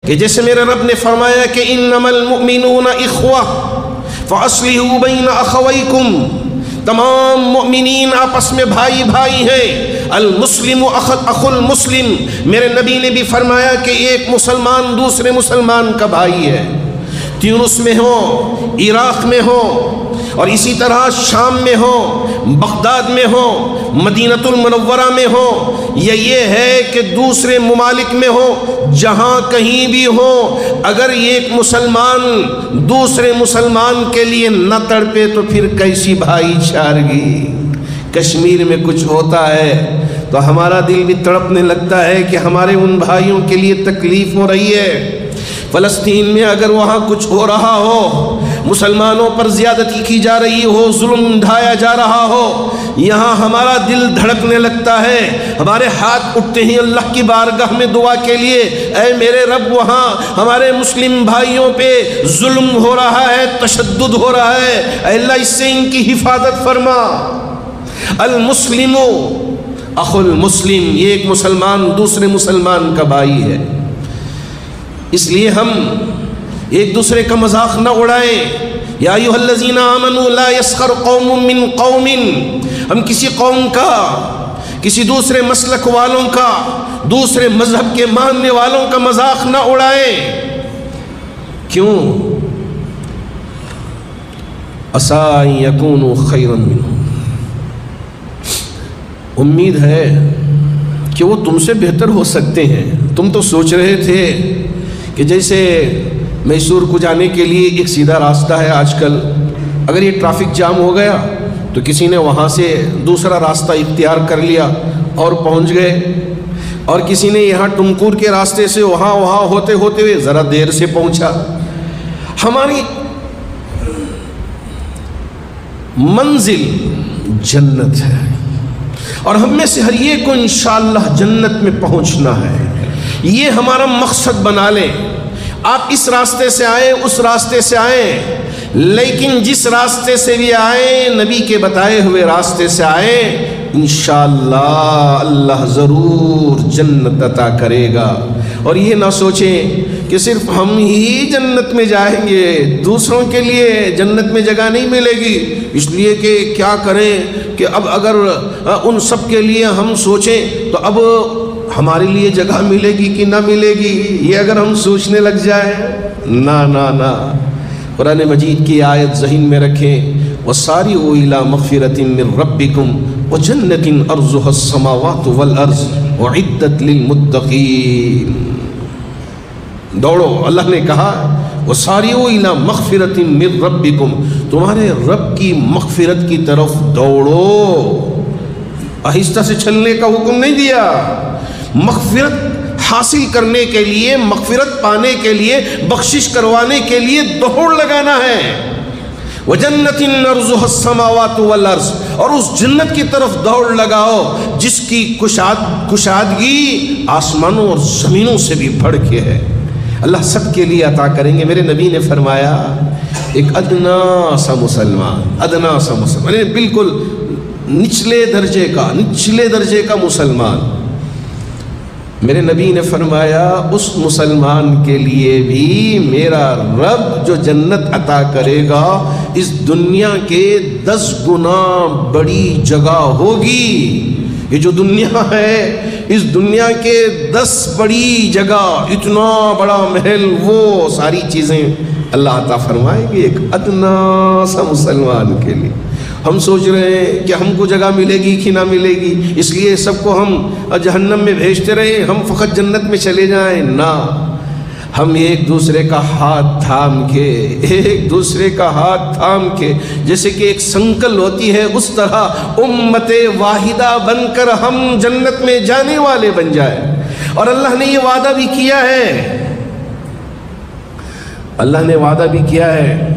کہ جیسے میرے رب نے فرمایا کہ انما المؤمنون اخوہ فاصلحوا بین اخویکم، تمام مؤمنین آپس میں بھائی بھائی ہیں، المسلم اخو المسلم، میرے نبی نے بھی فرمایا کہ ایک مسلمان دوسرے مسلمان کا بھائی ہے، تیونس میں ہو، عراق میں ہو، اور اسی طرح شام میں ہو، بغداد میں ہو، مدینہ المنورہ میں ہو، یا یہ ہے کہ دوسرے ممالک میں ہو، جہاں کہیں بھی ہو، اگر ایک مسلمان دوسرے مسلمان کے لیے نہ تڑپے تو پھر کیسی بھائی چارگی۔ کشمیر میں کچھ ہوتا ہے تو ہمارا دل بھی تڑپنے لگتا ہے کہ ہمارے ان بھائیوں کے لیے تکلیف ہو رہی ہے۔ فلسطین میں اگر وہاں کچھ ہو رہا ہو، مسلمانوں پر زیادتی کی جا رہی ہو، ظلم ڈھایا جا رہا ہو، یہاں ہمارا دل دھڑکنے لگتا ہے، ہمارے ہاتھ اٹھتے ہیں اللہ کی بارگاہ میں دعا کے لیے، اے میرے رب وہاں ہمارے مسلم بھائیوں پہ ظلم ہو رہا ہے، تشدد ہو رہا ہے، اے اللہ اس سے ان کی حفاظت فرما۔ المسلم اخو المسلم، یہ ایک مسلمان دوسرے مسلمان کا بھائی ہے، اس لیے ہم ایک دوسرے کا مذاق نہ اڑائیں۔ یا ایھا الذین آمنوا لا یسخر قوم من قوم، ہم کسی قوم کا، کسی دوسرے مسلک والوں کا، دوسرے مذہب کے ماننے والوں کا مذاق نہ اڑائیں۔ کیوں؟ عسیٰ ان یکونوا خیرا منہم، امید ہے کہ وہ تم سے بہتر ہو سکتے ہیں۔ تم تو سوچ رہے تھے کہ جیسے میسور کو جانے کے لیے ایک سیدھا راستہ ہے آج کل، اگر یہ ٹریفک جام ہو گیا تو کسی نے وہاں سے دوسرا راستہ اختیار کر لیا اور پہنچ گئے، اور کسی نے یہاں ٹمکور کے راستے سے وہاں ہوتے ہوئے ذرا دیر سے پہنچا۔ ہماری منزل جنت ہے، اور ہم میں سے ہر ایک کو انشاءاللہ جنت میں پہنچنا ہے، یہ ہمارا مقصد بنا لیں۔ آپ اس راستے سے آئیں، اس راستے سے آئیں، لیکن جس راستے سے بھی آئیں نبی کے بتائے ہوئے راستے سے آئیں، انشاءاللہ اللہ ضرور جنت عطا کرے گا۔ اور یہ نہ سوچیں کہ صرف ہم ہی جنت میں جائیں گے، دوسروں کے لیے جنت میں جگہ نہیں ملے گی، اس لیے کہ کیا کریں کہ اب اگر ان سب کے لیے ہم سوچیں تو اب ہمارے لیے جگہ ملے گی کہ نہ ملے گی، یہ اگر ہم سوچنے لگ جائیں، نہ۔ قرآن مجید کی آیت ذہن میں رکھیں، وَسَارِعُوا إِلَىٰ مَغْفِرَةٍ مِّن رَّبِّكُمْ وَجَنَّةٍ أَرْضُهَا السَّمَاوَاتُ وَالْأَرْضُ أُعِدَّتْ لِلْمُتَّقِينَ۔ دوڑو، اللہ نے کہا وَسَارِعُوا إِلَىٰ مَغْفِرَةٍ مِّن رَّبِّكُمْ، تمہارے رب کی مغفرت کی طرف دوڑو۔ آہستہ سے چلنے کا حکم نہیں دیا، مغفرت حاصل کرنے کے لیے، مغفرت پانے کے لیے، بخشش کروانے کے لیے دوڑ لگانا ہے۔ وَجَنَّةٍ أَرْضُهَا السَّمَاوَاتُ وَالْأَرْضُ، اور اس جنت کی طرف دوڑ لگاؤ جس کی کشادگی آسمانوں اور زمینوں سے بھی بڑھ کے ہے۔ اللہ سب کے لیے عطا کریں گے۔ میرے نبی نے فرمایا ایک ادنا سا مسلمان، بالکل نچلے درجے کا مسلمان، میرے نبی نے فرمایا اس مسلمان کے لیے بھی میرا رب جو جنت عطا کرے گا اس دنیا کے 10 گنا بڑی جگہ ہوگی۔ یہ جو دنیا ہے، اس دنیا کے 10 بڑی جگہ، اتنا بڑا محل، وہ ساری چیزیں اللہ عطا فرمائے گی ایک ادنا سا مسلمان کے لیے۔ ہم سوچ رہے ہیں کہ ہم کو جگہ ملے گی کہ نہ ملے گی، اس لیے سب کو ہم جہنم میں بھیجتے رہے، ہم فقط جنت میں چلے جائیں، نہ، ہم ایک دوسرے کا ہاتھ تھام کے جیسے کہ ایک سنکل ہوتی ہے، اس طرح امت واحدہ بن کر ہم جنت میں جانے والے بن جائیں۔ اور اللہ نے یہ وعدہ بھی کیا ہے، اللہ نے وعدہ بھی کیا ہے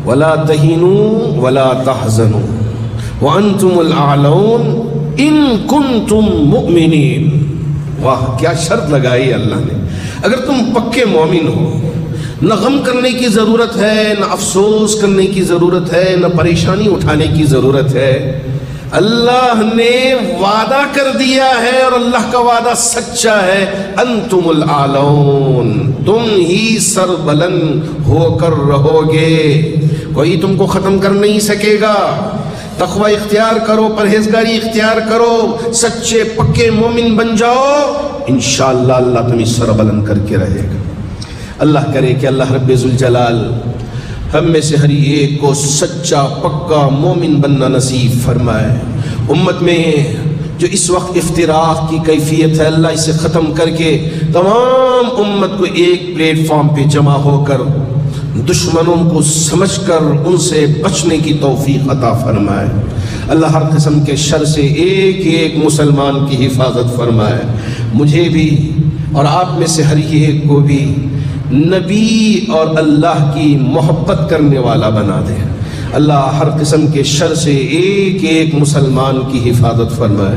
وَلَا تَهِنُوا وَلَا تَحْزَنُوا وَأَنْتُمُ الْأَعْلَوْنَ إِن كُنتُم مُؤْمِنِينَ۔ واہ، کیا شرط لگائی اللہ نے، اگر تم پکے مومن ہو، نہ غم کرنے کی ضرورت ہے، نہ افسوس کرنے کی ضرورت ہے، نہ پریشانی اٹھانے کی ضرورت ہے۔ اللہ نے وعدہ کر دیا ہے اور اللہ کا وعدہ سچا ہے، انتم الاعلون، تم ہی سربلند ہو کر رہو گے، کوئی تم کو ختم کر نہیں سکے گا۔ تقوی اختیار کرو، پرہیزگاری اختیار کرو، سچے پکے مومن بن جاؤ، انشاءاللہ اللہ تمہیں سربلند کر کے رہے گا۔ اللہ کرے کہ اللہ رب ذوالجلال ہم میں سے ہر ایک کو سچا پکا مومن بننا نصیب فرمائے۔ امت میں جو اس وقت افتراق کی کیفیت ہے، اللہ اسے ختم کر کے تمام امت کو ایک پلیٹ فارم پہ جمع ہو کر دشمنوں کو سمجھ کر ان سے بچنے کی توفیق عطا فرمائے۔ اللہ ہر قسم کے شر سے ایک ایک مسلمان کی حفاظت فرمائے، مجھے بھی اور آپ میں سے ہر ایک کو بھی نبی اور اللہ کی محبت کرنے والا بنا دے۔ اللہ ہر قسم کے شر سے ایک ایک مسلمان کی حفاظت فرمائے۔